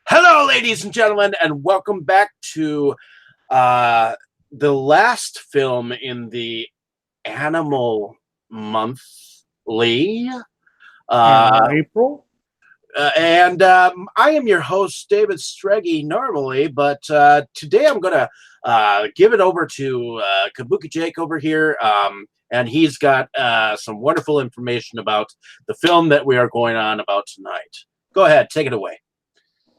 Hello, ladies and gentlemen, and welcome back to uh, the last film in the Animal Monthly. Animal Uh, April. and I am your host, David Streggy, normally, but today I'm going to give it over to Kabuki Jake over here. And he's got some wonderful information about the film that we are going on about tonight. Go ahead, take it away.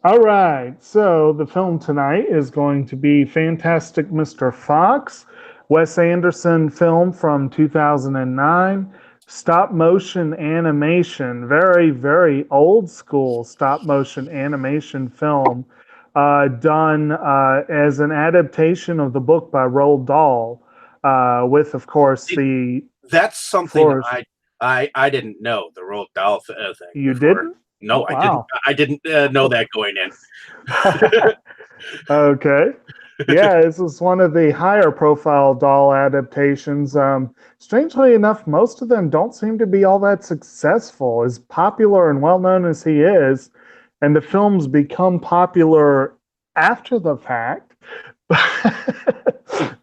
All right, so the film tonight is going to be Fantastic Mr. Fox, Wes Anderson film from 2009, stop motion animation, very, very old school stop motion animation film, done as an adaptation of the book by Roald Dahl, with, of course, the That's something Flores. I didn't know the Roald Dahl thing You before. didn't? No, I didn't. Wow. I didn't know that going in. Okay. Yeah, this is one of the higher profile doll adaptations. Strangely enough, most of them don't seem to be all that successful. As popular and well known as he is, and the films become popular after the fact.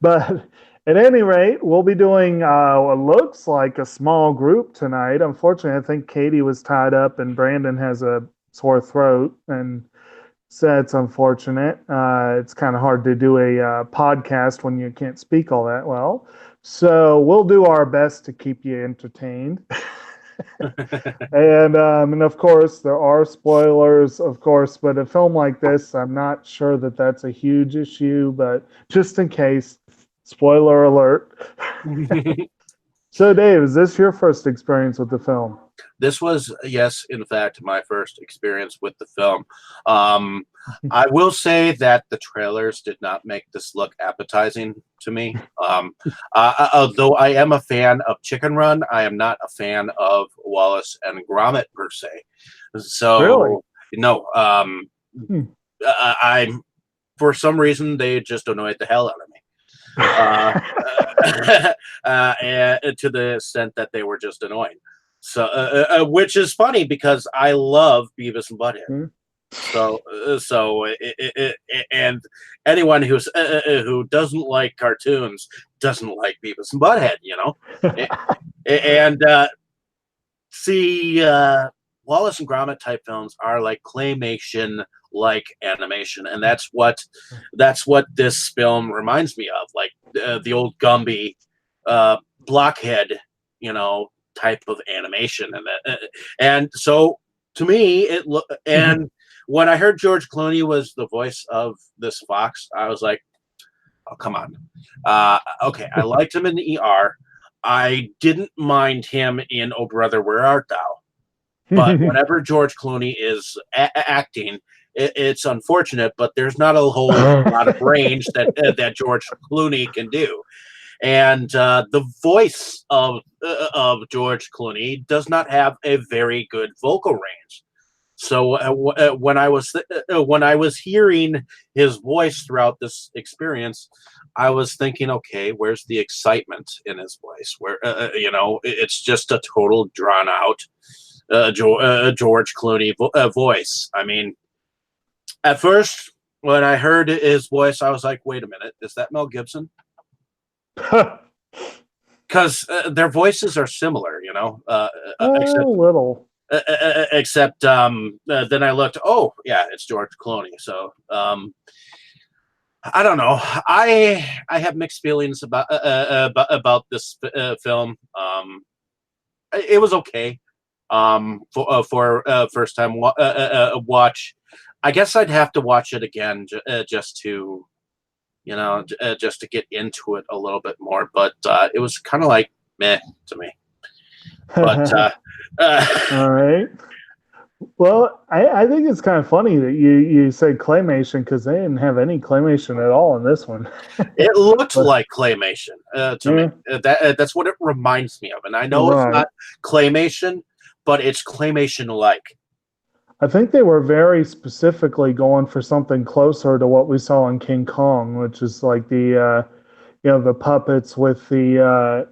But at any rate, we'll be doing what looks like a small group tonight. Unfortunately, I think Katie was tied up and Brandon has a sore throat. And so it's unfortunate. It's kind of hard to do a podcast when you can't speak all that well. So we'll do our best to keep you entertained. And of course, there are spoilers, of course, but a film like this, I'm not sure that that's a huge issue, but just in case, spoiler alert. So, Dave, is this your first experience with the film? This was, yes, in fact, my first experience with the film. Um, I will say that the trailers did not make this look appetizing to me. Although I am a fan of Chicken Run, I am not a fan of Wallace and Gromit per se. Really? So, no, Hmm. I'm for some reason they just annoyed the hell out of me. Uh, and to the extent that they were just annoying. So, which is funny because I love Beavis and Butthead. Hmm. And anyone who doesn't like cartoons doesn't like Beavis and Butthead, you know. And see, Wallace and Gromit type films are like claymation like animation, and that's what this film reminds me of, like the old Gumby blockhead, type of animation, and so to me and when I heard George Clooney was the voice of this fox, I was like, oh, come on. Okay, I liked him in the ER. I didn't mind him in Oh Brother, Where Art Thou? But whenever George Clooney is acting, it's unfortunate, but there's not a whole lot of range that George Clooney can do. And the voice of George Clooney does not have a very good vocal range. So when I was hearing his voice throughout this experience, I was thinking, okay, where's the excitement in his voice? Where it's just a total drawn out George Clooney voice. I mean, at first when I heard his voice, I was like, wait a minute, is that Mel Gibson? Because their voices are similar, A except little. then I looked. Oh, yeah, it's George Clooney. So I don't know. I have mixed feelings about this film. It was okay for first time watch. I guess I'd have to watch it again just to just to get into it a little bit more. But it was kind of like meh to me. But All right. Well, I think it's kind of funny that you say claymation because they didn't have any claymation at all in this one. it looked But like claymation to me. yeah, That's what it reminds me of. And I know it's right. not claymation, but it's claymation like. I think they were very specifically going for something closer to what we saw in King Kong, which is like the puppets with the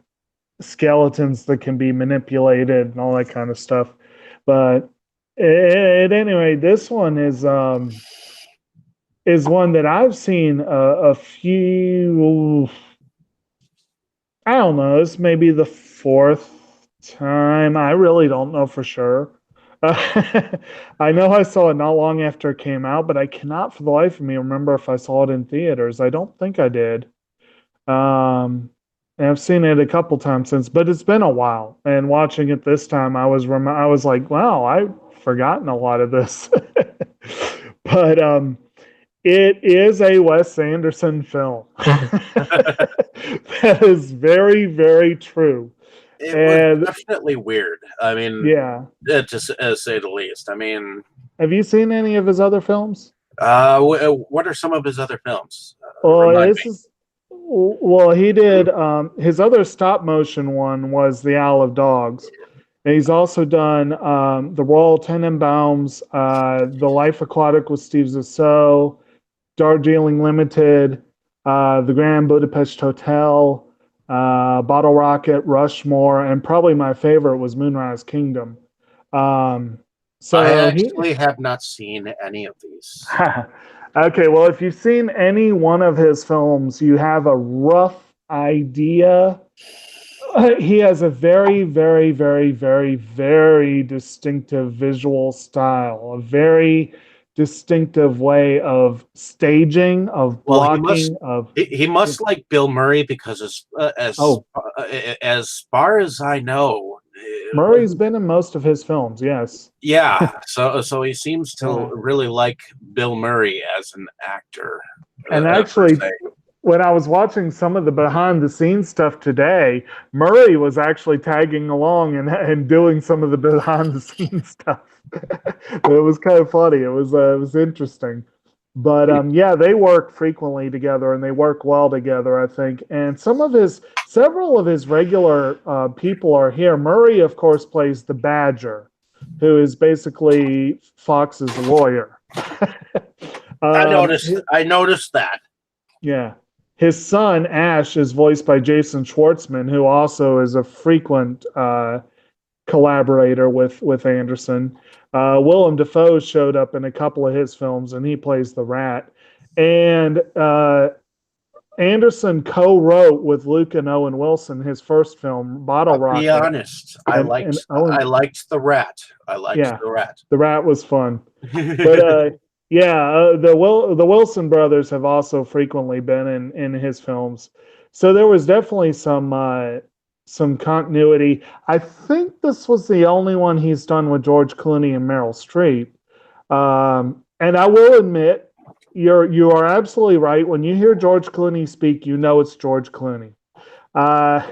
skeletons that can be manipulated and all that kind of stuff. But At any rate, this one is one that I've seen a few. I don't know. This may be the fourth time. I really don't know for sure. I know I saw it not long after it came out, but I cannot for the life of me remember if I saw it in theaters. I don't think I did. Um, and I've seen it a couple times since, but it's been a while. And watching it this time, I was like, wow, I've forgotten a lot of this. But it is a Wes Anderson film. That is very, very true. It was And definitely weird. I mean, yeah, to say the least. I mean, have you seen any of his other films? what are some of his other films? Well, Remind this me. is well, he did his other stop motion one was The Isle of Dogs. And he's also done The Royal Tenenbaums, The Life Aquatic with Steve Zissou, Darjeeling Limited, The Grand Budapest Hotel, Bottle Rocket, Rushmore, and probably my favorite was Moonrise Kingdom. Um, I so he, actually have not seen any of these. okay, well, if you've seen any one of his films, you have a rough idea. He has a very, very, very, very, very distinctive visual style, a very distinctive way of staging, of Well, he must blocking, of he must like Bill Murray because oh, as far as I know, Murray's been in most of his films, yes. yeah. So he seems to Yeah. really like Bill Murray as an actor, And per actually, se. when I was watching some of the behind the scenes stuff today, Murray was actually tagging along and doing some of the behind the scenes stuff. It was kind of funny. It was interesting. But yeah, they work frequently together and they work well together, I think. And several of his regular people are here. Murray, of course, plays the Badger, who is basically Fox's lawyer. um, I noticed that. yeah. His son, Ash, is voiced by Jason Schwartzman, who also is a frequent collaborator with Anderson. Willem Dafoe showed up in a couple of his films, and he plays the rat. And Anderson co-wrote with Luke and Owen Wilson his first film, Bottle I'll be Rocket, honest. and I Owen, liked the rat. I liked yeah, the rat. the rat was fun. But yeah, the Wilson brothers have also frequently been in his films, so there was definitely some continuity. I think this was the only one he's done with George Clooney and Meryl Streep. And I will admit, you are absolutely right. When you hear George Clooney speak, you know it's George Clooney. Uh,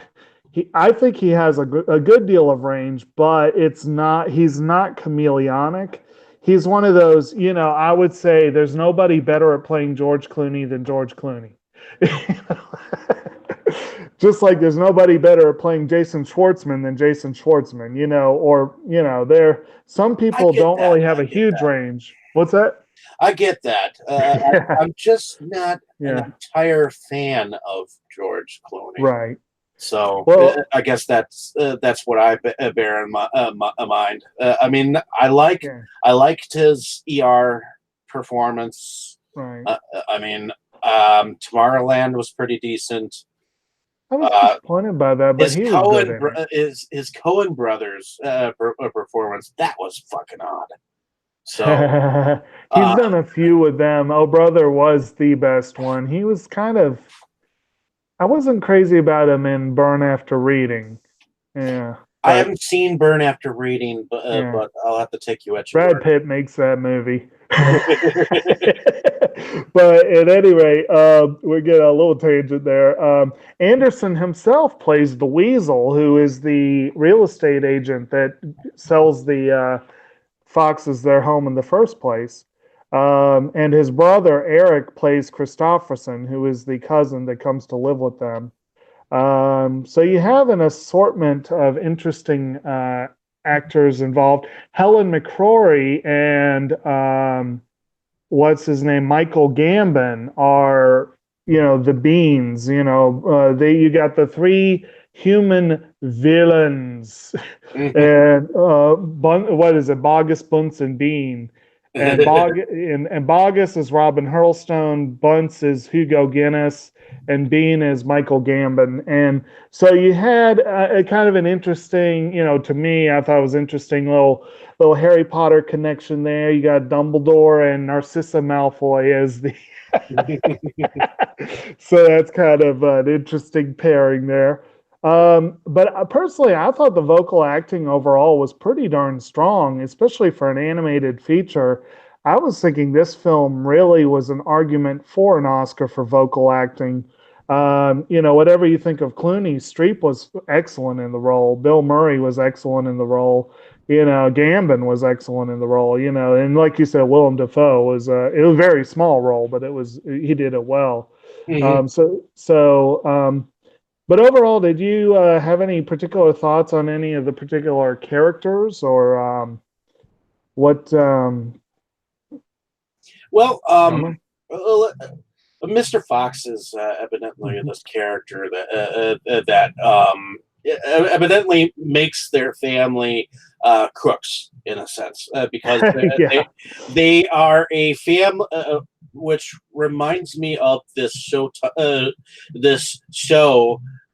I think he has a good deal of range, but he's not chameleonic. He's one of those, I would say there's nobody better at playing George Clooney than George Clooney. Just like there's nobody better at playing Jason Schwartzman than Jason Schwartzman, there some I people get don't that. really have I a get huge that. range. What's that? I get that. Yeah, I'm just not an yeah, entire fan of George Clooney. right. So Well, I guess that's what I bear in mind. I mean, yeah, I liked his ER performance. right. I mean, Tomorrowland was pretty decent. I was Uh, disappointed by that, but he was good in it. His Cohen brothers performance that was fucking odd. So He's uh, done a few with them. Oh Brother was the best one. He was kind of, I wasn't crazy about him in Burn After Reading. Yeah, I but haven't seen Burn After Reading, yeah, but I'll have to take you at your Brad word. Pitt makes that movie. But at any rate, we get a little tangent there. Anderson himself plays the Weasel, who is the real estate agent that sells the Foxes their home in the first place. And his brother Eric plays Christopherson, who is the cousin that comes to live with them. So you have an assortment of interesting actors involved. Helen McCrory and what's his name, Michael Gambon are the Beans. You got the three human villains. And what is it? Bogus, Bunce, and Bean. And Bogus is Robin Hurlstone, Bunce is Hugo Guinness, and Bean is Michael Gambon. And so you had a kind of an interesting, to me, I thought it was interesting little Harry Potter connection there. You got Dumbledore and Narcissa Malfoy as the so that's kind of an interesting pairing there. But personally, I thought the vocal acting overall was pretty darn strong, especially for an animated feature. I was thinking this film really was an argument for an Oscar for vocal acting. Whatever you think of Clooney, Streep was excellent in the role. Bill Murray was excellent in the role. Gambon was excellent in the role. And like you said, Willem Dafoe it was a very small role, but he did it well. Mhm. But overall, did you have any particular thoughts on any of the particular characters or what? Well, Summer? uh, Mr. Fox is evidently this character that evidently makes their family crooks in a sense because Yeah. they are a family, which reminds me of this show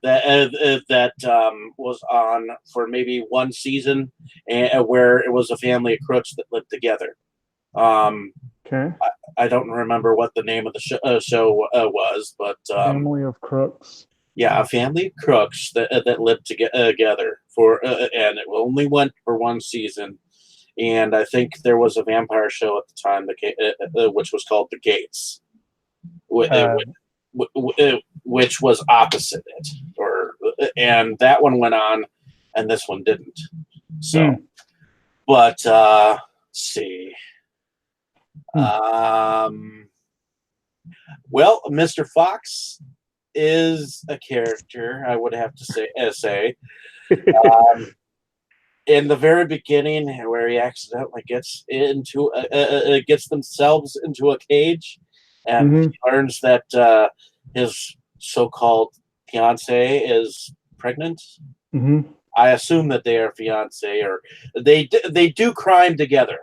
that was on for maybe one season, where it was a family of crooks that lived together. Um, Okay. I don't remember what the name of the show was, but Family of Crooks. yeah, a family of crooks that lived together and it only went for one season. And I think there was a vampire show at the time, which was called The Gates, Uh, which was opposite it, and that one went on, and this one didn't. So, but let's see. Well, Mr. Fox is a character, I would have to say. In the very beginning, where he accidentally gets themselves into a cage, and he learns that his so-called fiance is pregnant. I assume that they are fiance, or they do crime together.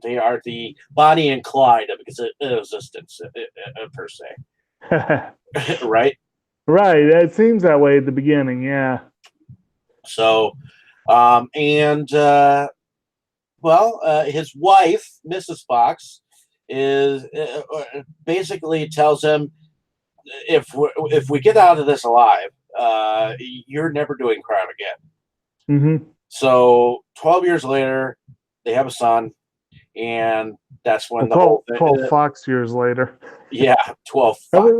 They are the Bonnie and Clyde of existence, per se. Right? Right. It seems that way at the beginning. Yeah. So, his wife, Mrs. Fox, is basically tells him, if we get out of this alive, you're never doing crime again. So 12 years later, they have a son. And that's when the whole 12 Fox years later. Yeah, 12 Fox.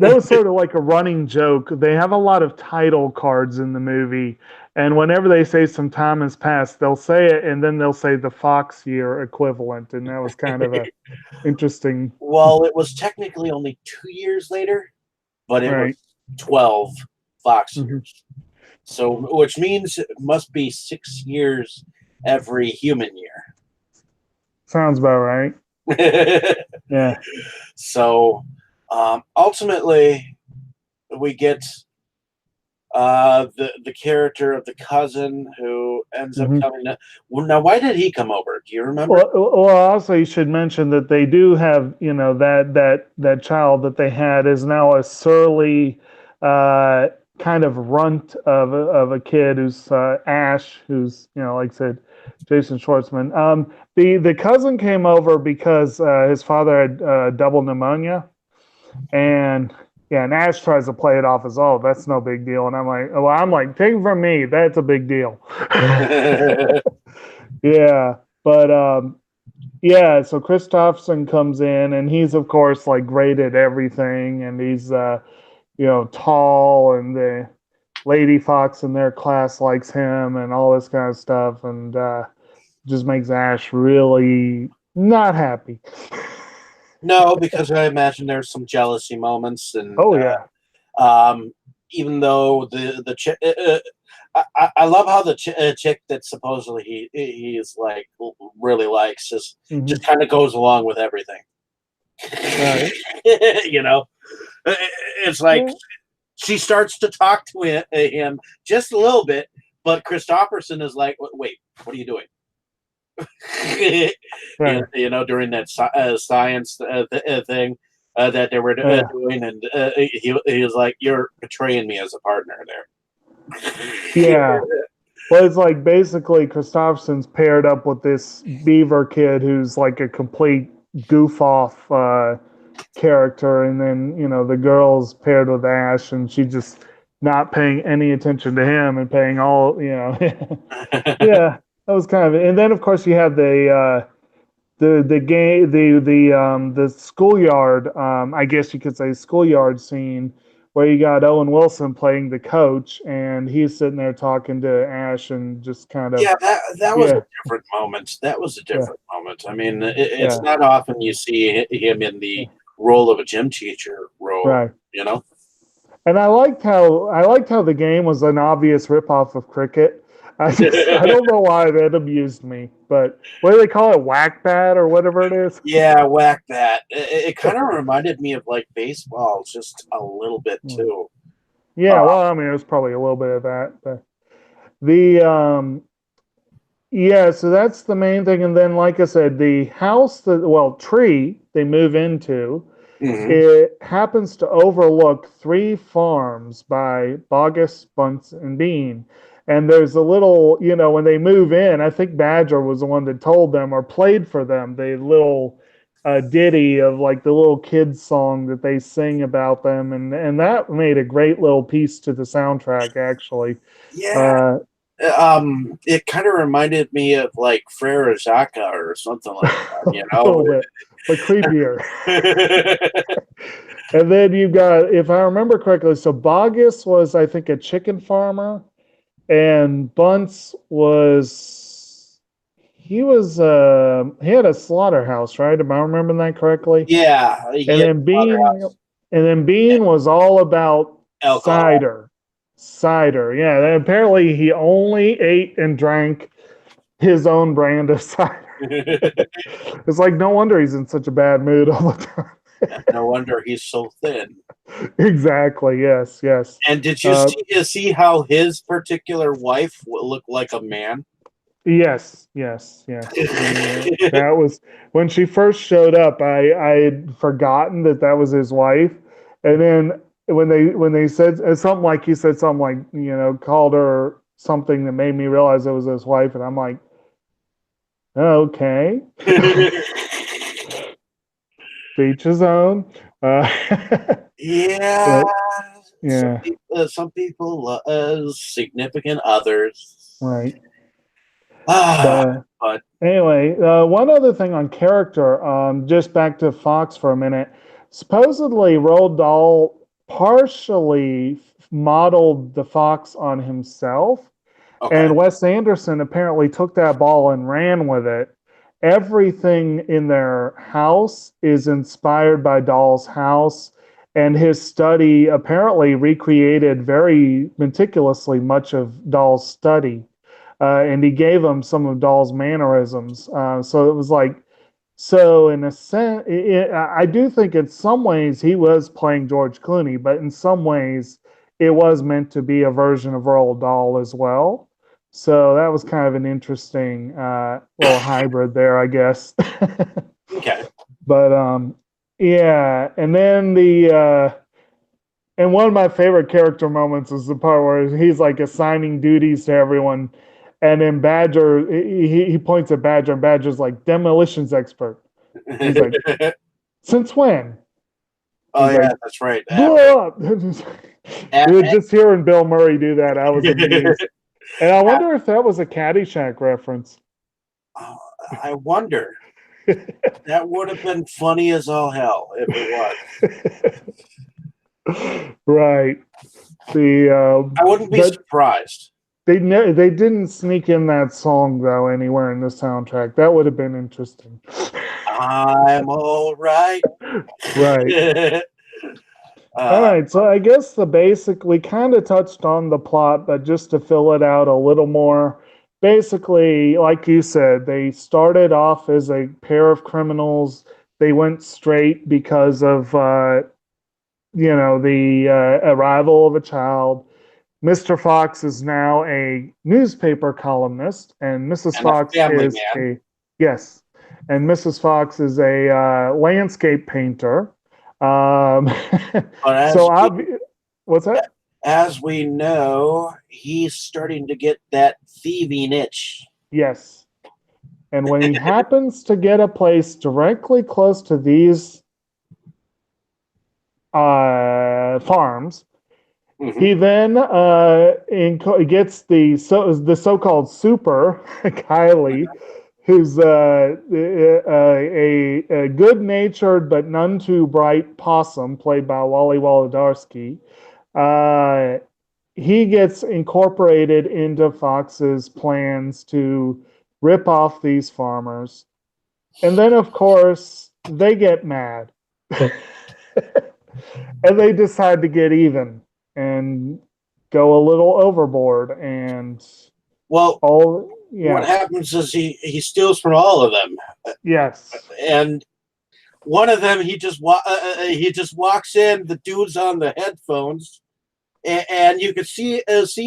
That was sort of like a running joke. They have a lot of title cards in the movie, and whenever they say some time has passed, they'll say it, and then they'll say the Fox year equivalent, and that was kind of a interesting. Well, it was technically only 2 years later, but it was 12 Fox years. So, which means it must be 6 years every human year. Sounds about right. Yeah. So, ultimately, we get the character of the cousin who ends up coming. Now, why did he come over? Do you remember? Well, also you should mention that they do have, that child that they had is now a surly kind of runt of a kid who's Ash, who's like I said, Jason Schwartzman. The cousin came over because his father had double pneumonia, and Ash tries to play it off as, oh, that's no big deal, and I'm like, take it from me, that's a big deal. Yeah, but so Christopherson comes in, and he's of course like great at everything, and he's tall, and the Lady Fox in their class likes him, and all this kind of stuff, and just makes Ash really not happy. No, because I imagine there's some jealousy moments, and even though the chick, I love how the chick that supposedly he is like really likes just kind of goes along with everything. Right. It's like she starts to talk to him just a little bit, but Christopherson is like, "Wait, what are you doing?" Right. During that science thing that they were doing, and he was like, "You're betraying me as a partner there." Yeah. Well, it's like basically Christopherson's paired up with this Beaver kid who's like a complete goof off character, and then the girl's paired with Ash, and she just not paying any attention to him and paying all. Yeah, that was kind of it. And then of course you have the game the schoolyard, I guess you could say schoolyard scene, where you got Owen Wilson playing the coach, and he's sitting there talking to Ash and just kind of Yeah, that was a yeah different moment. That was a yeah different moment. I mean, it's yeah not often you see him in the yeah role of a gym teacher role. right. You know? And I liked how the game was an obvious ripoff of cricket. I don't know why that amused me, but what do they call it, whack bat or whatever it is? Yeah, whack that. It kind of reminded me of like baseball, just a little bit too. Yeah, Uh, well, I mean, it was probably a little bit of that, but the yeah, so that's the main thing. And then, like I said, the house tree they move into, mhm. it happens to overlook three farms by Bogus, Bunce, and Bean. And there's a little, when they move in, I think Badger was the one that told them or played for them the little ditty of like the little kids song that they sing about them, and that made a great little piece to the soundtrack actually. Yeah, Uh, it kind of reminded me of like Frere Jacques or something like that. You a little bit, but creepier. And then you've got, if I remember correctly, so Bogus was, I think, a chicken farmer, and Bunce was he had a slaughterhouse, right? Am I remembering that correctly? Yeah, And he had then Bean, slaughterhouse was all about alcohol. cider. Yeah, and apparently he only ate and drank his own brand of cider. It's like no wonder he's in such a bad mood all the time. No wonder he's so thin. Exactly. Yes. Yes. And did you Uh, see how his particular wife looked like a man? yes. Yes. Yes. That was when she first showed up. I had forgotten that was his wife, and then when they said something like he said something like called her something that made me realize it was his wife, and I'm like, okay, each his own. Yeah, But yeah, some people significant others. right. Ah, But but anyway, one other thing on character, just back to Fox for a minute. Supposedly, Roald Dahl partially modeled the Fox on himself, okay. and Wes Anderson apparently took that ball and ran with it. Everything in their house is inspired by Dahl's house, and his study apparently recreated very meticulously much of Dahl's study. And he gave him some of Dahl's mannerisms. So it was like, so in a sense, I do think in some ways he was playing George Clooney, but in some ways it was meant to be a version of Roald Dahl as well. So that was kind of an interesting little hybrid there, I guess. Okay. But yeah, and then and one of my favorite character moments is the part where he's like assigning duties to everyone, and then Badger he points at Badger, and Badger's like demolitions expert. He's like, since when? Oh He's yeah, like, that's right. blow up. Just hearing Bill Murray do that, I was amused. And I wonder if that was a Caddyshack reference. Oh, I wonder. That would have been funny as all hell if it was. Right. I wouldn't be But surprised. they didn't sneak in that song though anywhere in the soundtrack. That would have been interesting. I'm all right. Right. All right. So I guess we kind of touched on the plot, but just to fill it out a little more, basically, like you said, they started off as a pair of criminals. They went straight because of the arrival of a child. Mr. Fox is now a newspaper columnist, and Mrs. And a Fox family is man. a yes, and Mrs. Fox is a landscape painter. Um, But so, what's that? as we know, he's starting to get that thieving itch. Yes, and when he happens to get a place directly close to these farms, Mm-hmm. he then gets the so-called super Kylie, who's a good-natured but none too bright possum played by Wally Wolodarski. Uh, he gets incorporated into Fox's plans to rip off these farmers, and then of course they get mad. And they decide to get even and go a little overboard and Well, all what yeah. happens is he steals from all of them, Yes. and one of them he just walks in. The dude's on the headphones, and you can see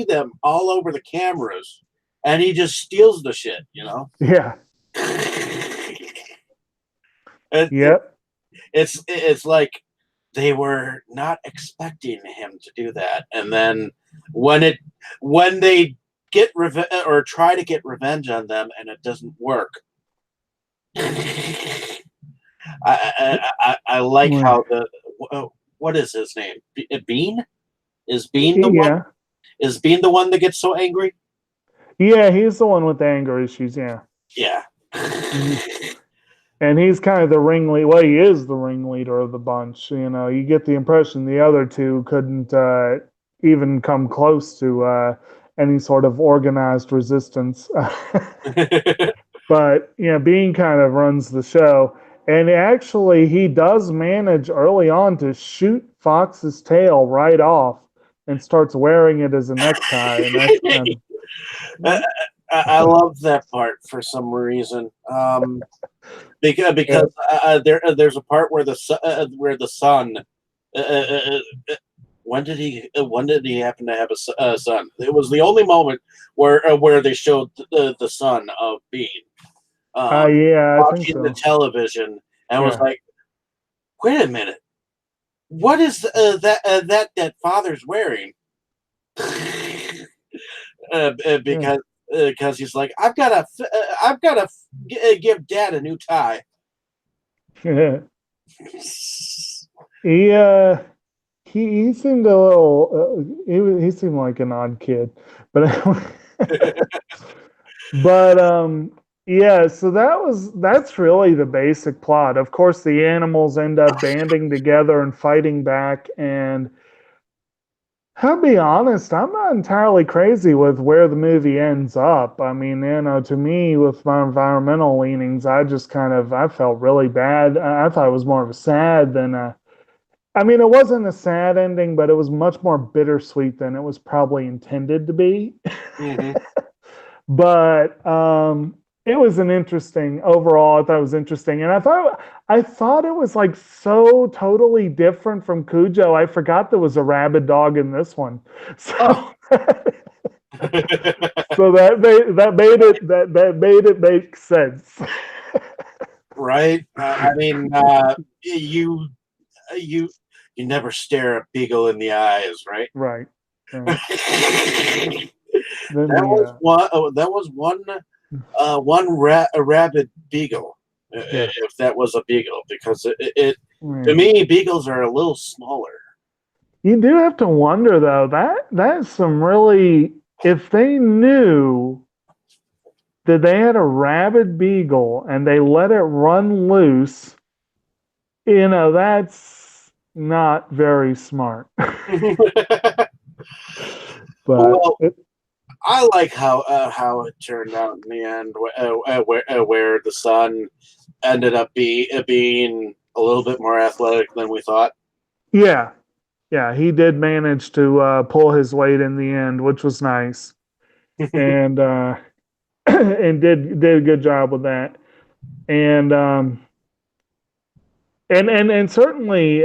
them all over the cameras, and he just steals the shit. Yeah. it, Yep. it's like they were not expecting him to do that, and then when they get or try to get revenge on them, and it doesn't work. I like how what is his name? Bean? Is Bean the one? Yeah. Is Bean the one that gets so angry? Yeah, he's the one with the anger issues, yeah. Yeah. And he's kind of the ringleader. Well, he is the ringleader of the bunch. You get the impression the other two couldn't even come close to any sort of organized resistance. But Bean kind of runs the show, and actually he does manage early on to shoot Fox's tail right off and starts wearing it as a necktie, and that's kind of I love that part for some reason. Because there's a part where the son when did he happen to have a son? It was the only moment where they showed the son of Bean yeah, I think watching the so. television and was Yeah. like, wait a minute, what is that father's wearing? Because he's like, I've got to give Dad a new tie. he he seemed a little he seemed like an odd kid, but but yeah, so that's really the basic plot. Of course, the animals end up banding together and fighting back, and I'll be honest, I'm not entirely crazy with where the movie ends up. I mean, to me, with my environmental leanings, I felt really bad. I thought it was more of a sad than a. I mean, it wasn't a sad ending, but it was much more bittersweet than it was probably intended to be. Mm-hmm. But it was an interesting overall. I thought it was interesting, and I thought it was like so totally different from Cujo. I forgot there was a rabid dog in this one, so Oh. so that made it make sense. Right? I mean, you you never stare a beagle in the eyes, right? Right. Then That was one. That was a rabid beagle, yeah. if that was a beagle, because it to Yeah. me beagles are a little smaller. You do have to wonder though, that's some really, if they knew that they had a rabid beagle and they let it run loose, that's not very smart. But Well, I like how it turned out in the end, where the son ended up being a little bit more athletic than we thought. yeah, yeah, he did manage to pull his weight in the end, which was nice, and and did a good job with that, and and certainly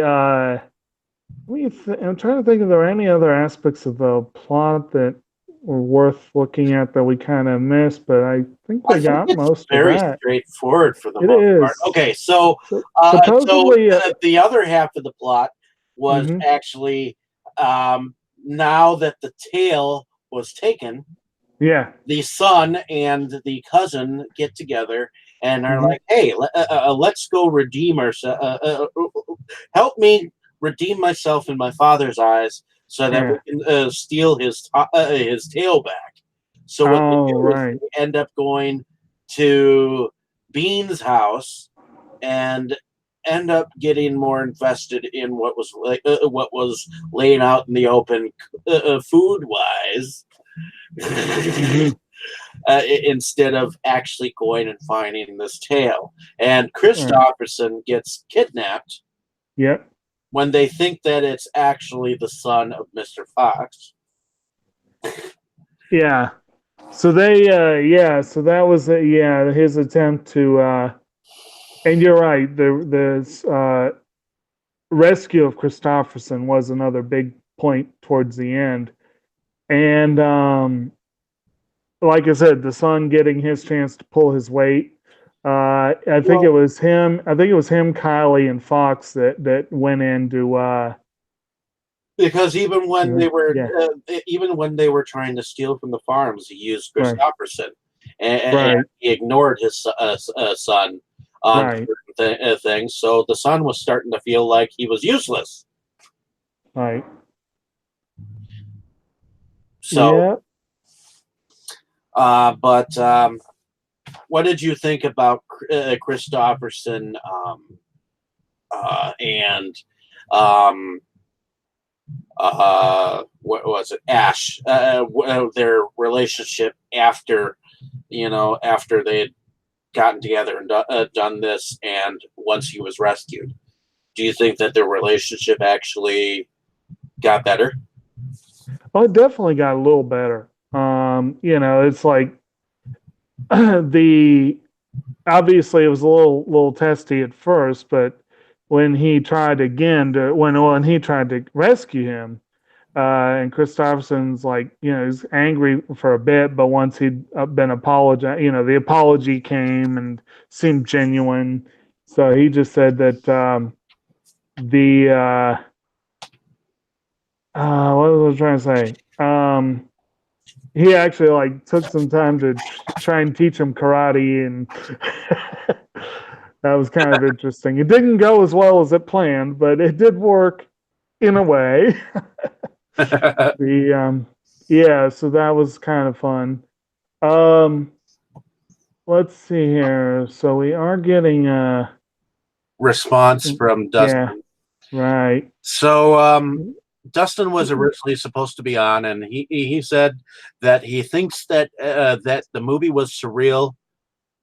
I'm trying to think if there are any other aspects of the plot that were worth looking at that we kind of missed, but I think I we think got it's most of very that. straightforward for the It most part. is. Okay, so So, supposedly, the other half of the plot was mhm, actually now that the tail was taken, yeah. the son and the cousin get together and are Hmm. like, "Hey, let's go redeem ourselves. Help me redeem myself in my father's eyes, so that we Yeah. can steal his tail back." So what they Oh, do is right. they end up going to Bean's house and end up getting more invested in what was laying out in the open, food wise. Hmm. Instead of actually going and finding this tail. And Right. Christopherson gets kidnapped Yep. when they think that it's actually the son of Mr. Fox. Yeah. So yeah. So that was, yeah, his attempt to, and you're right. The rescue of Christopherson was another big point towards the end, and like I said, the son getting his chance to pull his weight. I think it Well, was him. I think it was him, Kylie, and Fox that went in to. because Yeah. even when they were trying to steal from the farms, he used Right. Christopherson, and Right. he ignored his son on Right. certain things. So the son was starting to feel like he was useless. Right. So, Yeah. but what did you think about Christopherson and um, what was it, Ash? Their relationship after after they had gotten together and done this, and once he was rescued. Do you think that their relationship actually got better? Well, it definitely got a little better. It's like the obviously it was a little testy at first, but when he tried again to when he tried to rescue him, and Christopherson's like, he's angry for a bit, but once he'd been apologized, the apology came and seemed genuine. So he just said that the what was I trying to say? He actually like took some time to try and teach him karate, and that was kind of interesting. It didn't go as well as it planned, but it did work in a way. The Yeah, so that was kind of fun. Um, let's see here. So we are getting Response from yeah, Dustin. right. So Dustin was originally supposed to be on, and he said that he thinks that the movie was surreal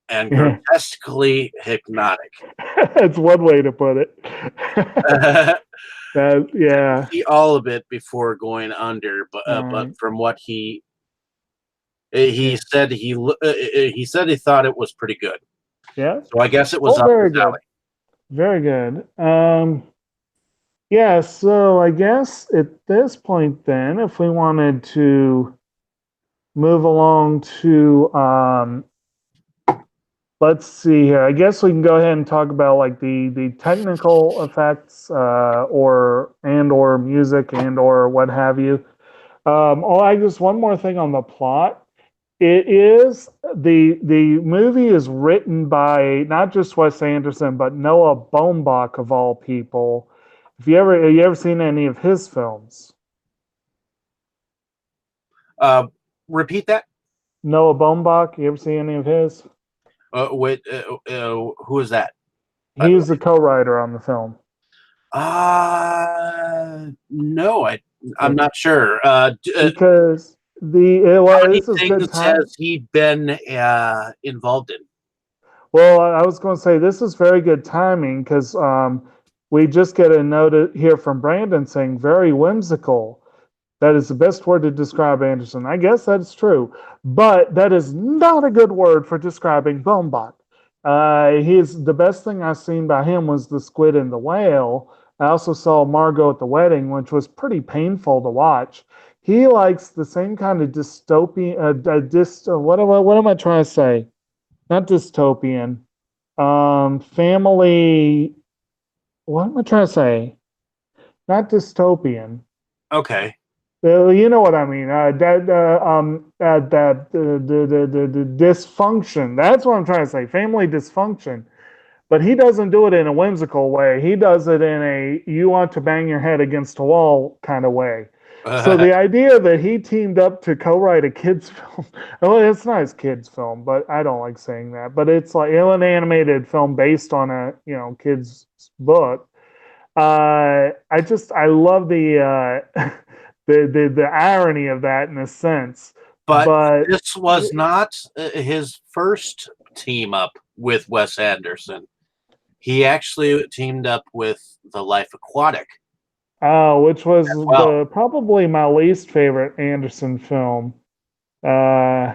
and Yeah. grotesquely hypnotic. That's one way to put it. That yeah, See all of it before going under, but right. from what he Yeah. said he said he thought it was pretty good. Yeah. So I guess it was Oh, up very his good. alley. Very good. Yeah, so I guess at this point then, if we wanted to move along to let's see here. I guess we can go ahead and talk about like the technical effects or music and or what have you. I guess one more thing on the plot. It is the movie is written by not just Wes Anderson but Noah Baumbach of all people. If you ever have you ever seen any of his films? Uh, Repeat that. Noah Baumbach, you ever see any of his? Who is that? By He the was way. the co-writer on the film. No, I'm not sure. Because How well, many this is good things time. has he been involved in? Well, I was going to say this is very good timing because we just get a note here from Brandon saying very whimsical. That is the best word to describe Anderson. I guess that's true, but that is not a good word for describing Baumbach. The best thing I've seen by him was the Squid and the Whale, I also saw Margot at the Wedding, which was pretty painful to watch. He likes the same kind of dystopian, what am I trying to say? Not dystopian. Family, what am I trying to say? Not dystopian. Okay. You know what I mean? The dysfunction. That's what I'm trying to say. Family dysfunction. But he doesn't do it in a whimsical way. He does it in a you want to bang your head against a wall kind of way. So the idea that he teamed up to co-write a kids film, well, it's not his kids film, but I don't like saying that. But it's like an animated film based on a kids book. I love the irony of that in a sense. But But this was not his first team up with Wes Anderson. He actually teamed up with The Life Aquatic. which was Well, the probably my least favorite Anderson film. Uh,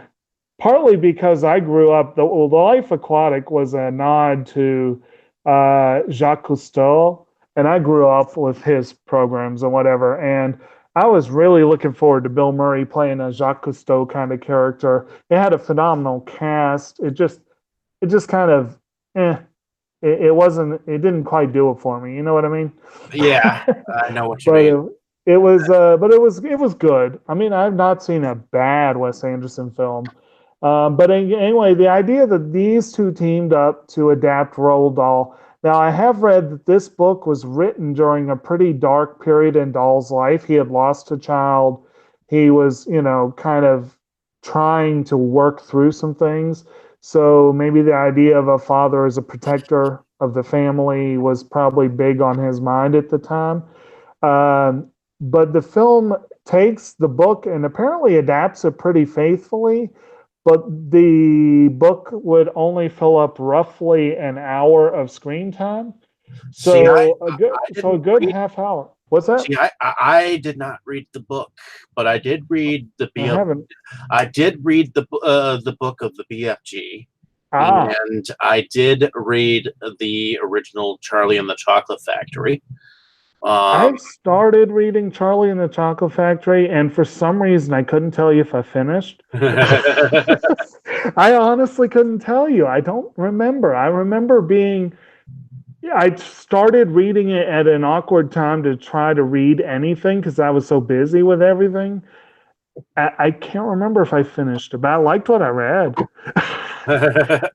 Partly because I grew up. The Life Aquatic was a nod to Jacques Cousteau, and I grew up with his programs and whatever. And I was really looking forward to Bill Murray playing a Jacques Cousteau kind of character. It had a phenomenal cast. It just kind of, it wasn't. It didn't quite do it for me. You know what I mean? yeah, I know what you But mean. it was good. I mean, I've not seen a bad Wes Anderson film. But anyway, the idea that these two teamed up to adapt Roald Dahl. Now, I have read that this book was written during a pretty dark period in Dahl's life. He had lost a child. He was, kind of trying to work through some things. So maybe the idea of a father as a protector of the family was probably big on his mind at the time. Um, but the film takes the book and apparently adapts it pretty faithfully. But the book would only fill up roughly an hour of screen time. See, So I a didn't good read. half hour. What's that? See, I did not read the book, but I did read the I BF. haven't. I did read the book of the BFG, Ah, and I did read the original Charlie and the Chocolate Factory. Um, I started reading Charlie and the Chocolate Factory, and for some reason, I couldn't tell you if I finished. I honestly couldn't tell you. I don't remember. I remember being. Yeah, I started reading it at an awkward time to try to read anything because I was so busy with everything. I can't remember if I finished it, but I liked what I read.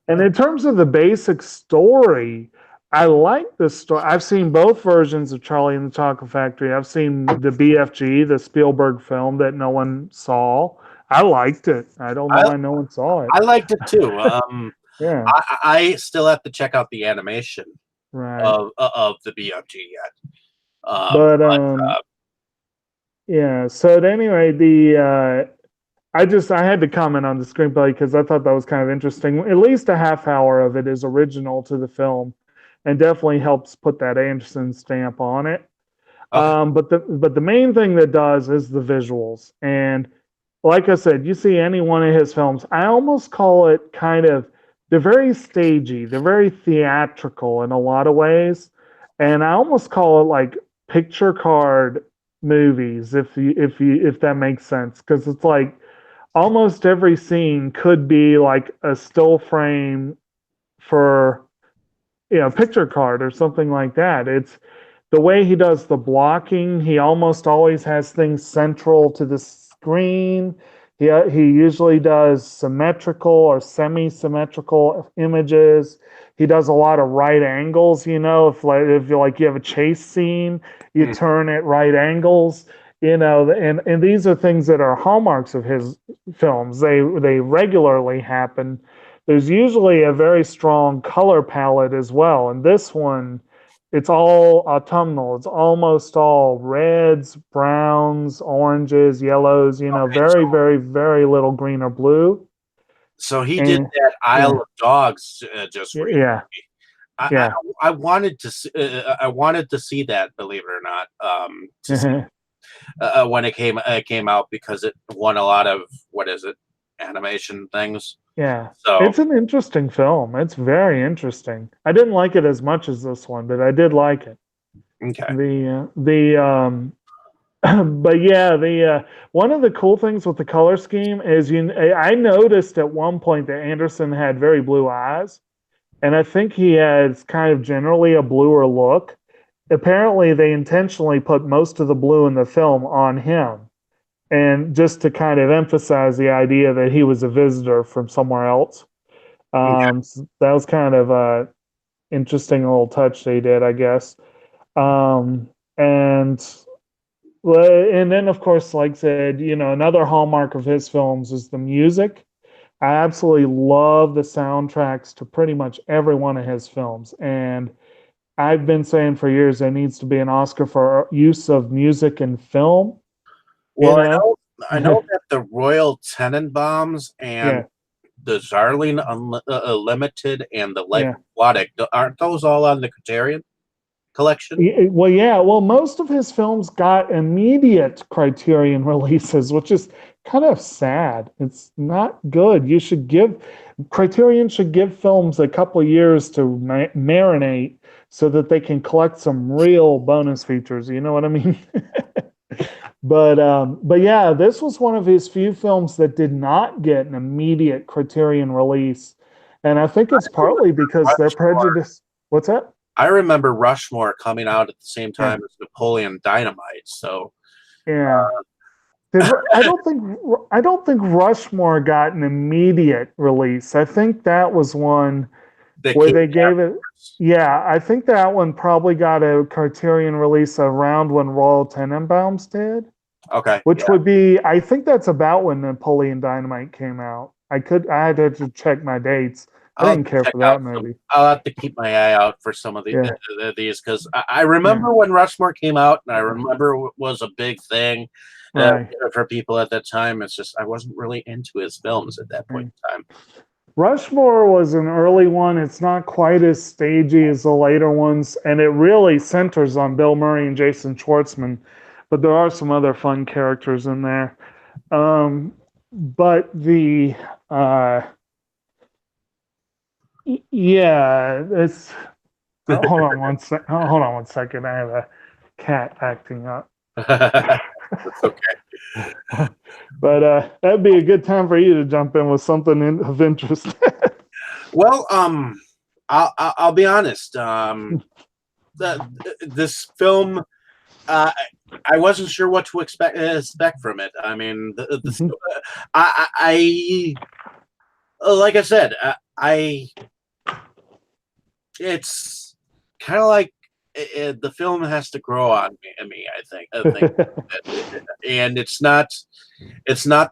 And in terms of the basic story, I like the story. I've seen both versions of Charlie and the Chocolate Factory. I've seen the BFG, the Spielberg film that no one saw. I liked it. I don't know I why no one saw it. I liked it too. Yeah, I still have to check out the animation right. of the BFG yet. But But yeah. So at any rate, the I had to comment on the screenplay because I thought that was kind of interesting. At least a half hour of it is original to the film, and definitely helps put that Anderson stamp on it. okay, But the main thing that does is the visuals. And like I said, you see any one of his films, I almost call it kind of they're very stagey, they're very theatrical in a lot of ways. And I almost call it like picture card movies, if that makes sense. Because it's like almost every scene could be like a still frame for picture card or something like that. It's the way he does the blocking. He almost always has things central to the screen. He usually does symmetrical or semi-symmetrical images. He does a lot of right angles. If you have a chase scene, you hmm. turn at right angles. And these are things that are hallmarks of his films. They regularly happen. There's usually a very strong color palette as well. And this one, it's all autumnal. It's almost all reds, browns, oranges, yellows, Okay, very, very, very little green or blue. so he did And that Isle yeah, of Dogs just recently. yeah, I, I yeah. I wanted to I wanted to see that, believe it or not, to see when it came out because it won a lot of what is it animation things. Yeah. So It's an interesting film. It's very interesting. I didn't like it as much as this one, but I did like it. Okay. But yeah, the one of the cool things with the color scheme is I noticed at one point that Anderson had very blue eyes, and I think he has kind of generally a bluer look. Apparently, they intentionally put most of the blue in the film on him, and just to kind of emphasize the idea that he was a visitor from somewhere else. Okay. So that was kind of a interesting little touch they did, I guess. Um, and and then, of course, like I said, another hallmark of his films is the music. I absolutely love the soundtracks to pretty much every one of his films. And I've been saying for years there needs to be an Oscar for use of music in film, you Well, know? I know that the Royal Tenenbaums and Yeah, the Zarling Unlimited and the Life yeah. Aquatic, aren't those all on the Criterion collection? Well, yeah. Well, most of his films got immediate Criterion releases, which is kind of sad. It's not good. Criterion should give films a couple of years to marinate so that they can collect some real bonus features. You know what I mean? But yeah, this was one of his few films that did not get an immediate Criterion release, and I think it's partly because they're Rushmore. prejudiced. What's that? I remember Rushmore coming out at the same Yeah, time as Napoleon Dynamite. So yeah. I don't think Rushmore got an immediate release. I think that was one they where came they gave it. afterwards. Yeah, I think that one probably got a Criterion release around when Royal Tenenbaums did, Okay, which yeah. would be, I think that's about when Napoleon Dynamite came out. I had to check my dates. I I'll didn't care check for out that some. movie. I'll have to keep my eye out for some of Yeah, these because I yeah, remember when Rushmore came out, and I remember it was a big thing uh, right. for people at that time. It's just I wasn't really into his films at that point Right. in time. Rushmore was an early one. It's not quite as stagey as the later ones, and it really centers on Bill Murray and Jason Schwartzman. But there are some other fun characters in there. But yeah, it's hold on one sec. Hold on one second. I have a cat acting up. That's okay. But that'd be a good time for you to jump in with something of interest. Well, I'll be honest. This film, uh, I wasn't sure what to expect from it. I mean, I like I said, I it's kind of like the film has to grow on me. I think, and it's not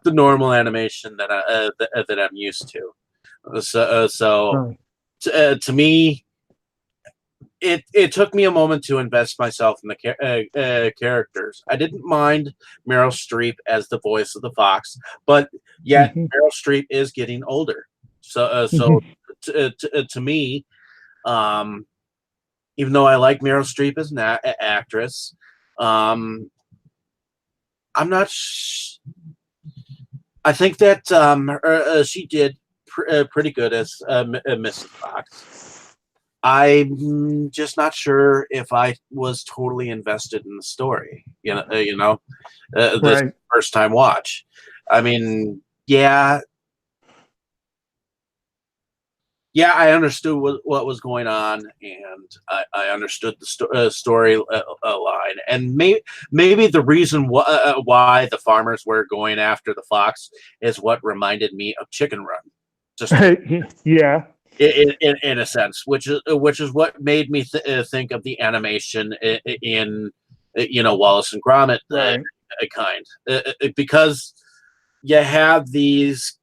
the normal animation that I'm used to. So Right. to me, it took me a moment to invest myself in the characters. I didn't mind Meryl Streep as the voice of the fox, but yet Mhm. Meryl Streep is getting older. So to me, um, even though I like Meryl Streep as an actress, um, I'm not. I think that she did pretty good as Mrs. Fox. I'm just not sure if I was totally invested in the story. This Right. first time watch. I mean, yeah, yeah, I understood what was going on, and I understood the story line, and maybe the reason why the farmers were going after the fox is what reminded me of Chicken Run, just Yeah. in a sense, which is what made me think of the animation in Wallace and Gromit Right. kind, because you have this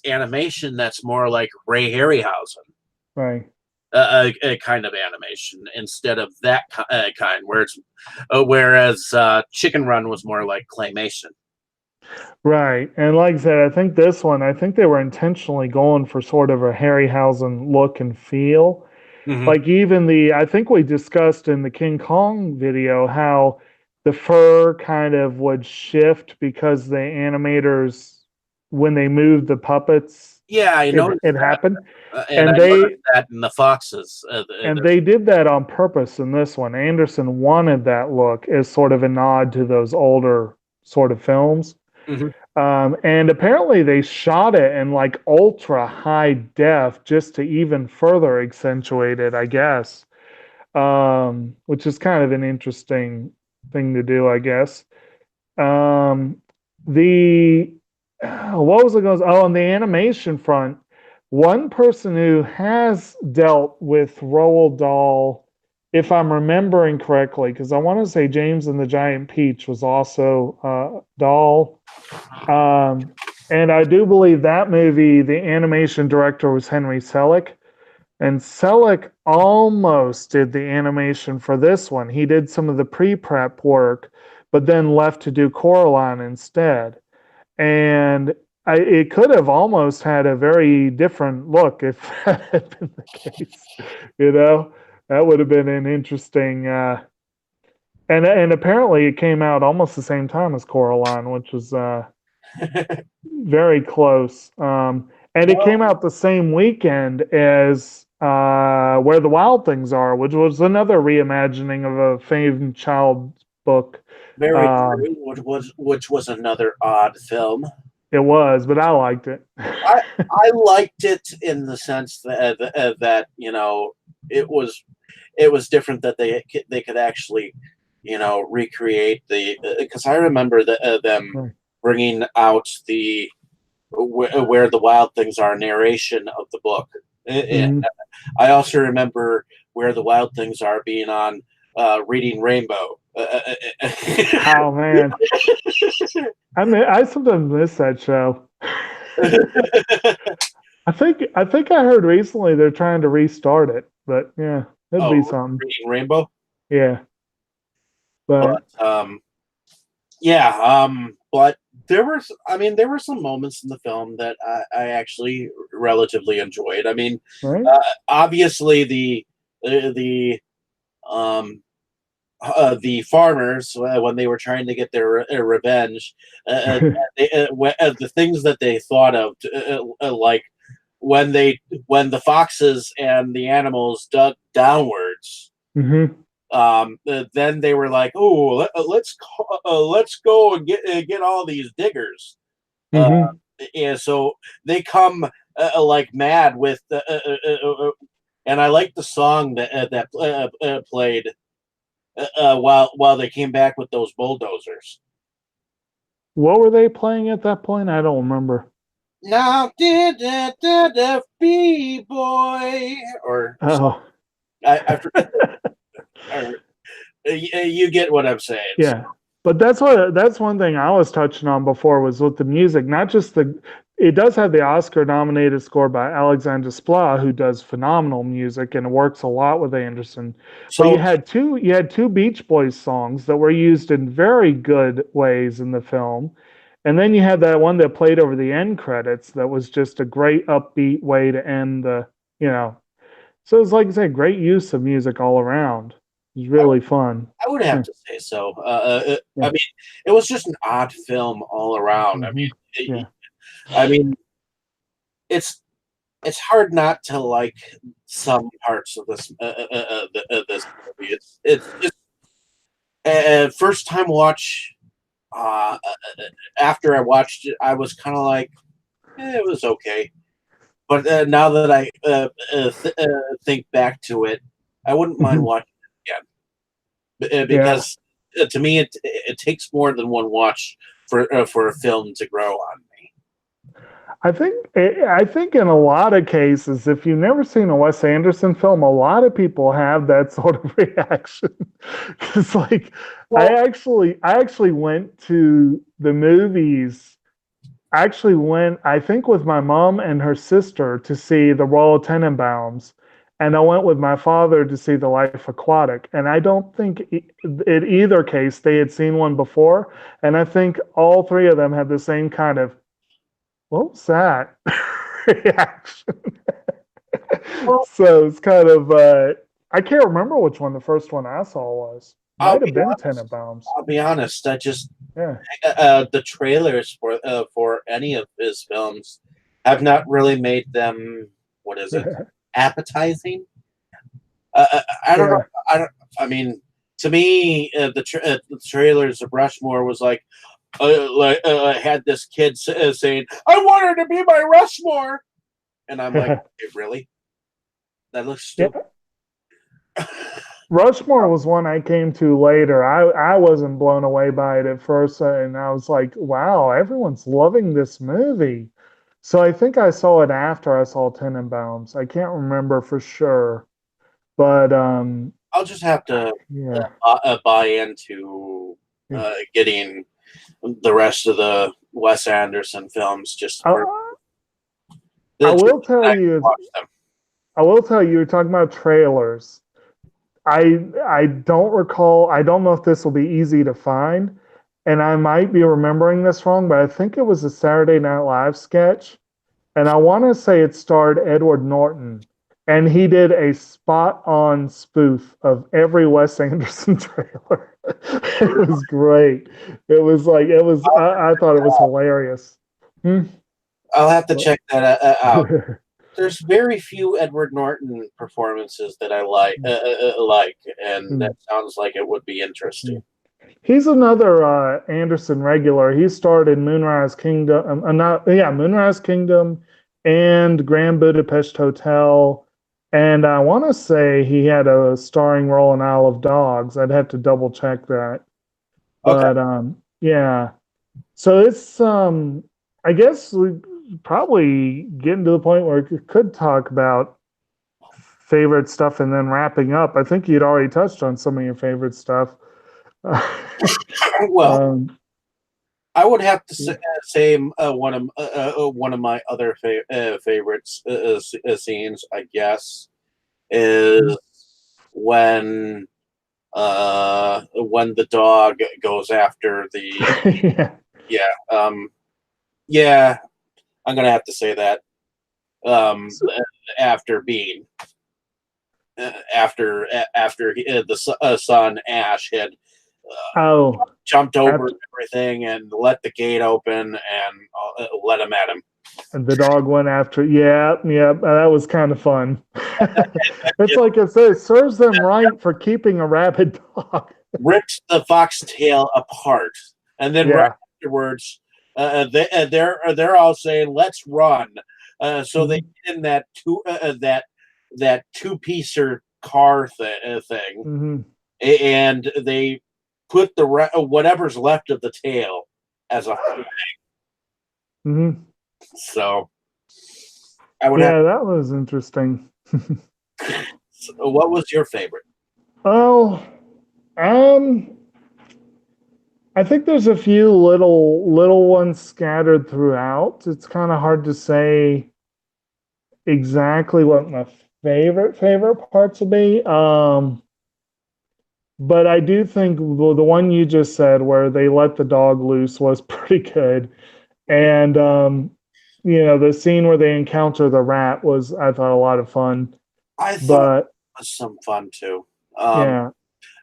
animation that's more like Ray Harryhausen, Right. a kind of animation instead of that kind, whereas Chicken Run was more like claymation. Right. And like I said, I think they were intentionally going for sort of a Harryhausen look and feel. Mm-hmm. Like even I think we discussed in the King Kong video how the fur kind of would shift because the animators when they moved the puppets, Yeah, I noticed it that, happened, and and I noticed they that in the Foxes. and they did that on purpose in this one. Anderson wanted that look as sort of a nod to those older sort of films. Mhm. And apparently they shot it in like ultra high def just to even further accentuate it, I guess. Which is kind of an interesting thing to do, I guess. Um, the what was it going? Oh, on the animation front, one person who has dealt with Roald Dahl, if I'm remembering correctly, because I want to say James and the Giant Peach was also Dahl. Um, and I do believe that movie, the animation director was Henry Selick. And Selick almost did the animation for this one. He did some of the pre-prep work, but then left to do Coraline instead. And it could have almost had a very different look if that had been the case. You know, that would have been an interesting. And apparently it came out almost the same time as Coraline, which was very close. And it came Well, out the same weekend as Where the Wild Things Are, which was another reimagining of a famed child book. very Um, true. Which was another odd film. it was, but I liked it. I liked it in the sense that it was different that they could actually recreate the because I remember them bringing out the where the wild things are narration of the book. And Mhm. I also remember where the wild things are being on reading Rainbow. Oh man, I sometimes miss that show. I think I heard recently they're trying to restart it, but yeah, it'd be Oh, something. reading Rainbow. Yeah, But but yeah, but there were some moments in the film that I actually relatively enjoyed. I mean, right. obviously um, the farmers when they were trying to get their revenge, the things that they thought of, like when when the foxes and the animals dug downwards. hmm Then they were like, "Oh, let's go and get all these diggers." Uh, hmm and so they come like mad with, and I like the song that played while they came back with those bulldozers. What were they playing at that point? I don't remember. Now did FB boy or something. Oh, I forget. Or, you get what I'm saying. So, yeah. But that's one thing I was touching on before was with the music, not just it does have the Oscar nominated score by Alexander Desplat, who does phenomenal music and works a lot with Anderson. But so you had two Beach Boys songs that were used in very good ways in the film. And then you had that one that played over the end credits that was just a great upbeat way to end you know. So it's like I said, great use of music all around. It was really fun. I would have Yeah. to say so. I Yeah. mean, it was just an odd film all around. hmm Yeah. I mean, it's it's hard not to like some parts of this movie. It's just first time watch. After I watched it, I was kind of like, it was okay. But now that I think back to it, I wouldn't mind Mhm. watching it again Yeah. because to me it takes more than one watch for a film to grow on me. I think in a lot of cases, if you've never seen a Wes Anderson film, a lot of people have that sort of reaction. It's like Well, I actually went to the movies. I actually went, I think, with my mom and her sister to see the Royal Tenenbaums, and I went with my father to see The Life Aquatic. And I don't think in either case they had seen one before, and I think all three of them had the same kind of what was that reaction? well, So it's kind of I can't remember which one the first one I saw was. I'll Might be have been honest. Tenenbaums. I'll be honest. I just Yeah. the trailers for any of his films have not really made them. What is it? Appetizing. I don't know. Yeah. I don't. I mean, to me, the trailers of Rushmore was had this kid saying, "I want her to be my Rushmore," and I'm like, hey, really? That looks Yeah. stupid. Rushmore was one I came to later. I wasn't blown away by it at first, and I was like, wow, everyone's loving this movie. So I think I saw it after I saw Tenenbaums. I can't remember for sure, but I'll just have to yeah. buy into getting the rest of the Wes Anderson films just I, for I just will tell I can you, watch them. I will tell you, you're talking about trailers. I don't recall. I don't know if this will be easy to find, and I might be remembering this wrong, but I think it was a Saturday Night Live sketch, and I want to say it starred Edward Norton, and he did a spot-on spoof of every Wes Anderson trailer. It was great. It was like it was. I thought it was hilarious. Hmm. I'll have to check that out. There's very few Edward Norton performances that I like, and that sounds like it would be interesting. He's another Anderson regular. He starred in Moonrise Kingdom, Moonrise Kingdom, and Grand Budapest Hotel, and I want to say he had a starring role in Isle of Dogs. I'd have to double check that, Okay. but yeah. So it's I guess we probably getting to the point where we could talk about favorite stuff and then wrapping up. I think you'd already touched on some of your favorite stuff. Well, um, I would have to say one of my other favorites scenes, I guess, is when when the dog goes after the yeah. yeah yeah I'm gonna have to say that after being after the son Ash had Oh, jumped over after everything and let the gate open and let him at him. the dog went after, yeah, yeah, that was kind of fun. It's Just like it serves them right for keeping a rabid dog. ripped the foxtail apart, and then right Yeah. afterwards, they're all saying, "Let's run." So they Mhm. get in that two piecer car thing, Mhm. and they put the whatever's left of the tail as a flag. Mhm. So I would have. Yeah, that was interesting. So what was your favorite? Oh, um, I think there's a few little ones scattered throughout. It's kind of hard to say exactly what my favorite parts will be. But I do think the one you just said, where they let the dog loose, was pretty good. And the scene where they encounter the rat was, I thought, a lot of fun. I thought it But was some fun too. Um,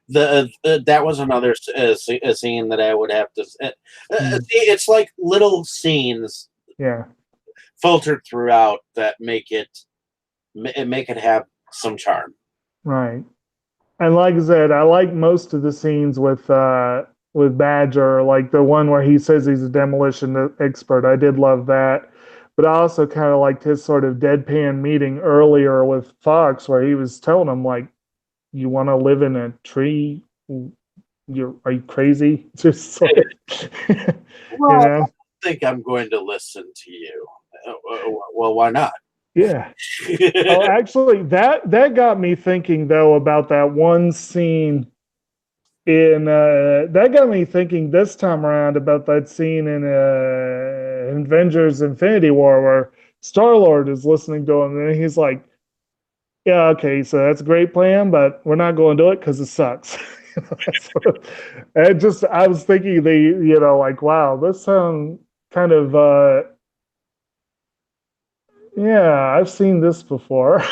yeah, that was another scene that I would have to. mm, It's like little scenes yeah, filtered throughout that make it have some charm. right. And like I said, I like most of the scenes with Badger, like the one where he says he's a demolition expert. I did love that. But I also kind of liked his sort of deadpan meeting earlier with Fox, where he was telling him like, "You want to live in a tree? Are you crazy?" Just sort of, you Well, I know, think I'm going to listen to you. Well, why not? yeah. Oh, actually, that got me thinking though about that one scene in that got me thinking this time around about that scene in Avengers Infinity War where Star Lord is listening to him and he's like, "Yeah, okay, so that's a great plan, but we're not going to do it because it sucks." And just I was thinking like, wow, this kind of yeah, I've seen this before.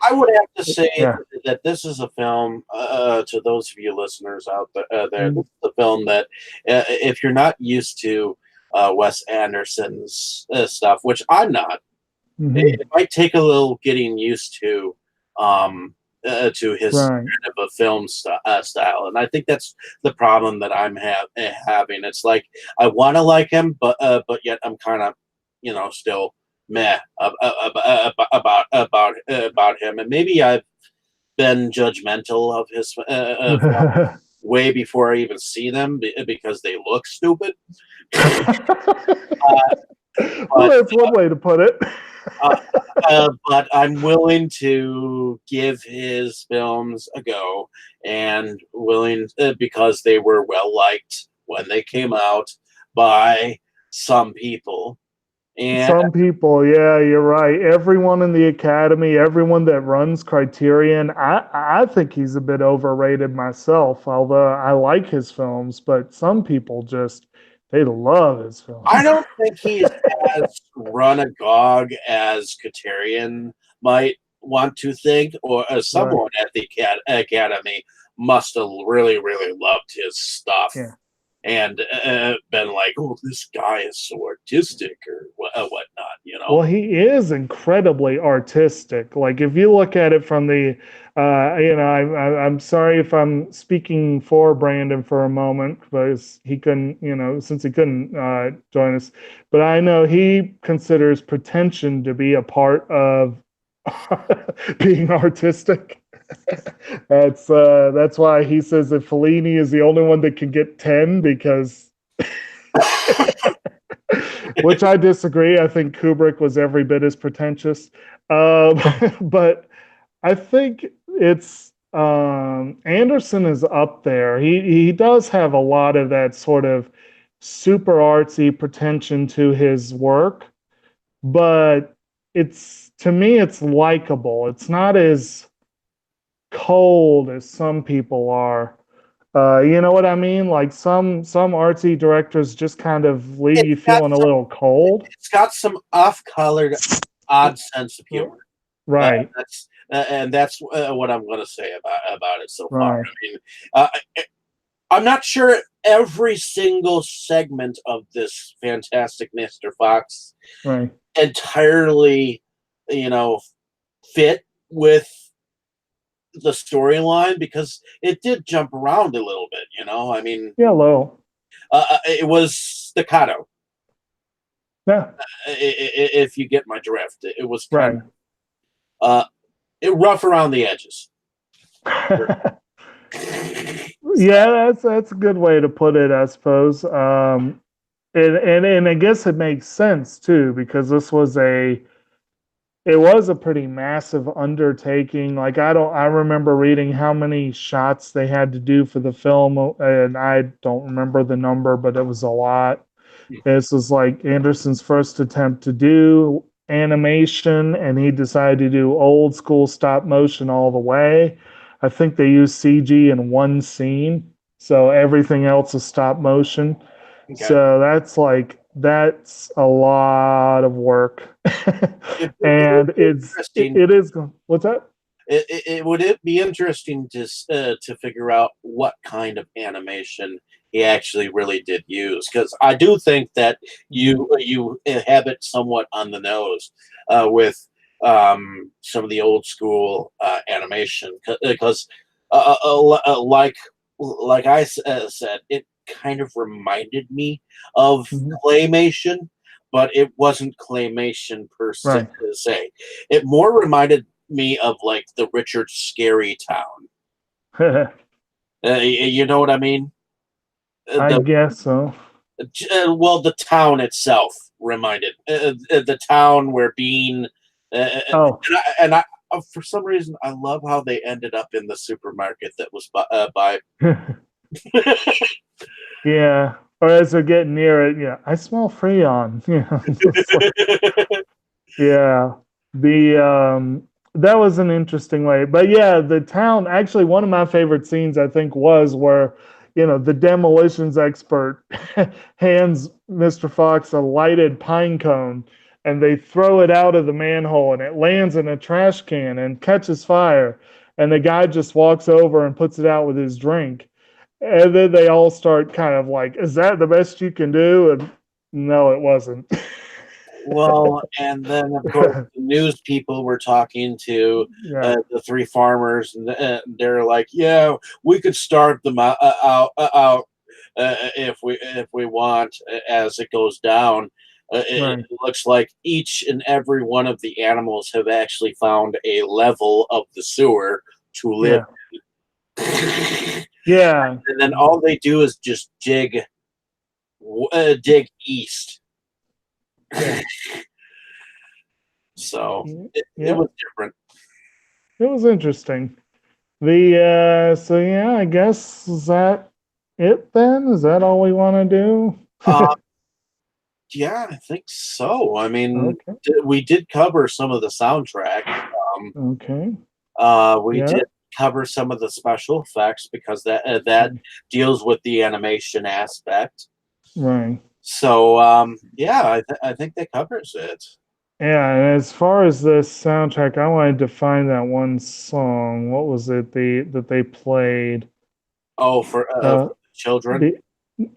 I would have to say Yeah. that this is a film, to those of you listeners out there, Mm-hmm. this is a film that if you're not used to Wes Anderson's stuff, which I'm not, it might take a little getting used to his Right. kind of a film style. And I think that's the problem that I'm having. It's like I want to like him, but yet I'm kind of, still meh about him. And maybe I've been judgmental of his way before I even see them because they look stupid. Uh, Well, but that's one way to put it. uh, but I'm willing to give his films a go, and willing because they were well liked when they came out by some people. And Some people, yeah, you're right. Everyone in the academy, everyone that runs Criterion, I think he's a bit overrated myself, although I like his films, but some people just they love his I films. don't think he's as run agog as Katerian might want to think, or Right. someone at the academy must have really, really loved his stuff Yeah. and been like, "Oh, this guy is so artistic," or whatnot. Well, he is incredibly artistic. Like if you look at it from the, I'm sorry if I'm speaking for Brandon for a moment because he couldn't, since he couldn't join us, but I know he considers pretension to be a part of being artistic. That's why he says that Fellini is the only one that can get 10 because which I disagree. I think Kubrick was every bit as pretentious. But I think it's Anderson is up there. He does have a lot of that sort of super artsy pretension to his work, but it's to me it's likable. It's not as cold as some people are. You know what I mean? Like some artsy directors just kind of leave It's you got feeling a some, little cold. it's got some off-colored, odd sense of humor. Right, That's what I'm going to say about it so far. right, I mean, uh, I'm not sure every single segment of this fantastic Mr. Fox right. entirely, you know, fit with the storyline because it did jump around a little bit. I mean, Yellow. it was staccato. Yeah, If you get my drift, it was kind right. of rough around the edges. Yeah, that's a good way to put it, I suppose. And I guess it makes sense too because it was a pretty massive undertaking. Like I remember reading how many shots they had to do for the film, and I don't remember the number, but it was a lot. This was like Anderson's first attempt to do animation, and he decided to do old school stop motion all the way. I think they used CG in one scene, so everything else is stop motion. Okay. So that's a lot of work, It would and be interesting. it is what's that? Would it be interesting to figure out what kind of animation he actually really did use? Because I do think that you have it somewhat on the nose with some of the old school animation because like I said, it kind of reminded me of Mhm. claymation, but it wasn't claymation per Right. se. It more reminded me of like the Richard Scary Town. You know what I mean? I The guess so. well, the town itself reminded the town where Bean Oh, for some reason I love how they ended up in the supermarket that was by yeah. Or as they're getting near it, yeah, I smell Freon. Yeah. It's like, yeah. The that was an interesting way. But yeah, the town actually one of my favorite scenes I think was where, the demolitions expert hands Mr. Fox a lighted pine cone and they throw it out of the manhole and it lands in a trash can and catches fire. And the guy just walks over and puts it out with his drink. And then they all start kind of like, is that the best you can do? And no, it wasn't. Well, and then of course the news people were talking to Yeah, the three farmers, and they're like, "Yeah, we could starve them out if we want." As it goes down, it right. looks like each and every one of the animals have actually found a level of the sewer to live. Yeah. Yeah. And then all they do is just dig east. Yeah. So it Yeah. was different. It was interesting. So yeah, I guess is that it then? Is that all we want to do? Uh, yeah, I think so. I mean, Okay. we did cover some of the soundtrack. Okay. We Yeah. did cover some of the special effects because that deals with the animation aspect. Right. So yeah, I think that covers it. Yeah, and as far as the soundtrack, I wanted to find that one song. What was it that they played? Oh, Uh, for children. the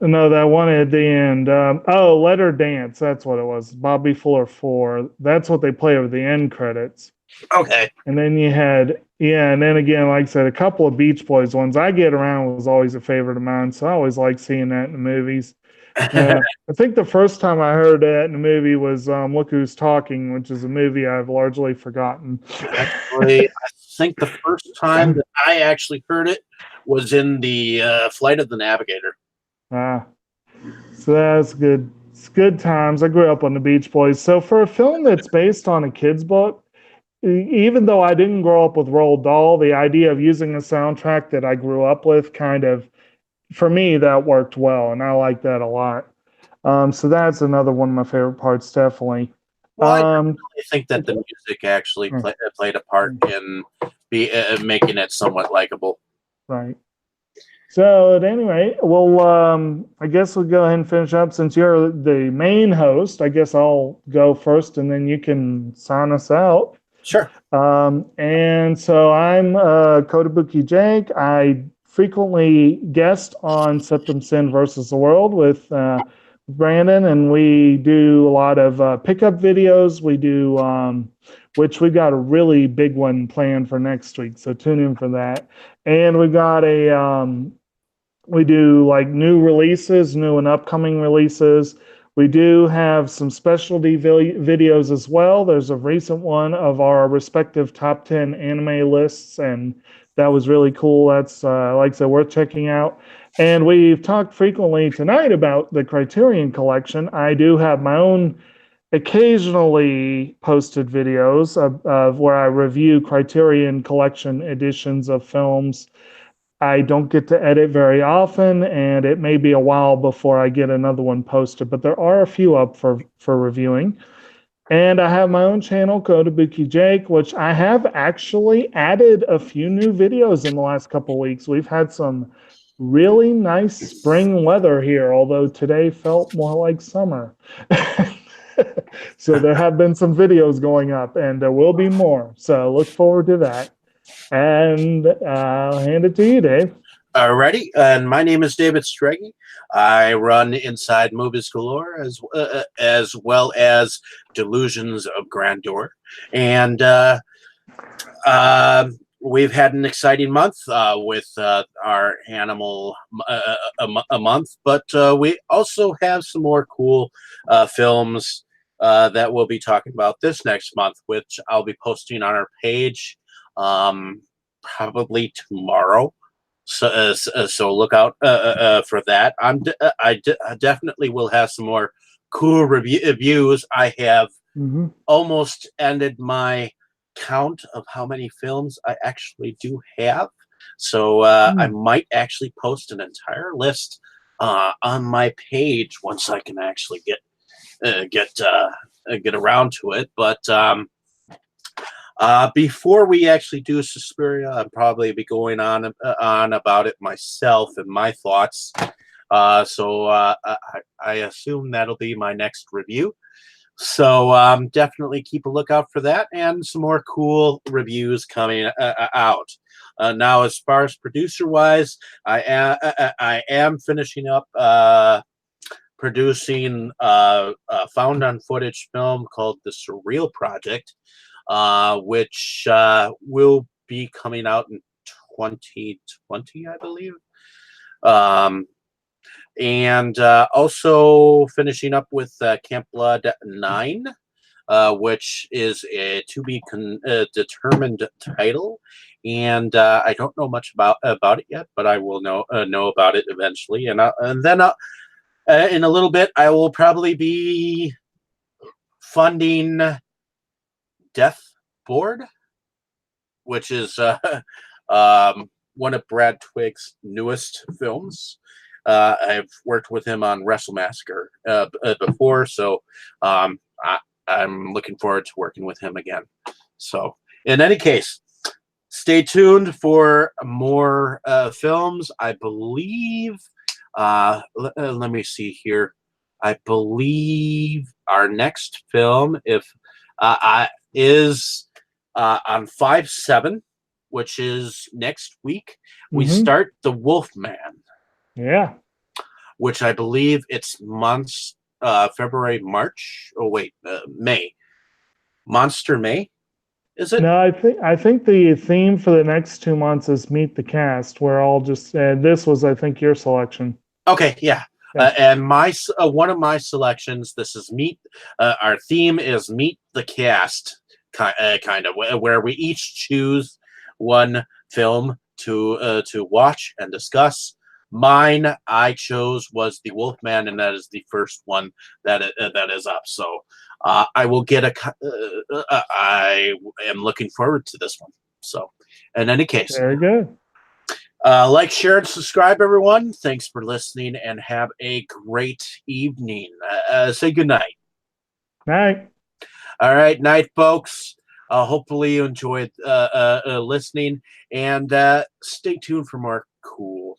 no, that one at the end. Oh, Let Her Dance. That's what it was. Bobby Fuller 4. That's what they play over the end credits. Okay. And then you had, yeah, and then again, like I said, a couple of Beach Boys ones. I Get Around was always a favorite of mine, so I always like seeing that in the movies. I think the first time I heard that in the movie was Look Who's Talking, which is a movie I've largely forgotten. Actually, I think the first time that I actually heard it was in the Flight of the Navigator. Ah, so that's good. It's good times. I grew up on the Beach Boys. So for a film that's based on a kid's book, even though I didn't grow up with Roald Dahl, the idea of using a soundtrack that I grew up with kind of, for me, that worked well, and I like that a lot. So that's another one of my favorite parts, definitely. Well, I Um, definitely think that the music actually mm, played a part in making it somewhat likable. right. So at any rate, well, I guess we'll go ahead and finish up. Since you're the main host, I guess I'll go first, and then you can sign us out. Sure. And so I'm Kotobuki Jake. I frequently guest on Septum Sin versus the World with Brandon, and we do a lot of pickup videos. We do, which we got a really big one planned for next week, so tune in for that. And we got we do like new releases, new and upcoming releases. We do have some specialty videos as well. There's a recent one of our respective top 10 anime lists, and that was really cool. That's, like I said, worth checking out. And we've talked frequently tonight about the Criterion Collection. I do have my own occasionally posted videos of where I review Criterion Collection editions of films. I don't get to edit very often, and it may be a while before I get another one posted, but there are a few up for reviewing. And I have my own channel, Kotobuki Jake, which I have actually added a few new videos in the last couple of weeks. We've had some really nice spring weather here, although today felt more like summer. So there have been some videos going up, and there will be more. So look forward to that. And I'll hand it to you, Dave. Alrighty, and my name is David Strege. I run Inside Movies Galore as well as Delusions of Grandeur, and we've had an exciting month with our animal a month, but we also have some more cool films that we'll be talking about this next month, which I'll be posting on our page probably tomorrow. So look out for that. I definitely will have some more cool reviews. I have Mm-hmm. almost ended my count of how many films I actually do have. So I might actually post an entire list on my page once I can actually get around to it. But before we actually do Suspiria, I'll probably be going on about it myself and my thoughts. So I assume that'll be my next review. So definitely keep a lookout for that and some more cool reviews coming out. Now, as far as producer wise, I am finishing up producing a found on footage film called The Surreal Project, which will be coming out in 2020, I believe. Um, and also finishing up with Camp Blood 9, which is a to be determined title. And I don't know much about it yet, but I will know about it eventually. And then in a little bit, I will probably be funding Death Board, which is one of Brad Twigg's newest films. I've worked with him on Wrestle Massacre before, so I'm looking forward to working with him again. So, in any case, stay tuned for more films. I believe, let me see here. I believe our next film, if is on 5/7, which is next week. We start The Wolfman. Yeah. Which I believe it's months, February, March. Oh wait, May. Monster May, is it? No, I think the theme for the next 2 months is meet the cast. We're all just this was I think your selection. Okay, yeah. Yeah. And my one of my selections. This is meet. Our theme is meet the cast, kind of where we each choose one film to watch and discuss. Mine, I chose was The Wolfman, and that is the first one that is up. So I will get I am looking forward to this one. So, in any case, Very good. like, share, and subscribe, everyone. Thanks for listening, and have a great evening. Say good night. Night. All right, night, folks. Hopefully you enjoyed listening, and stay tuned for more cool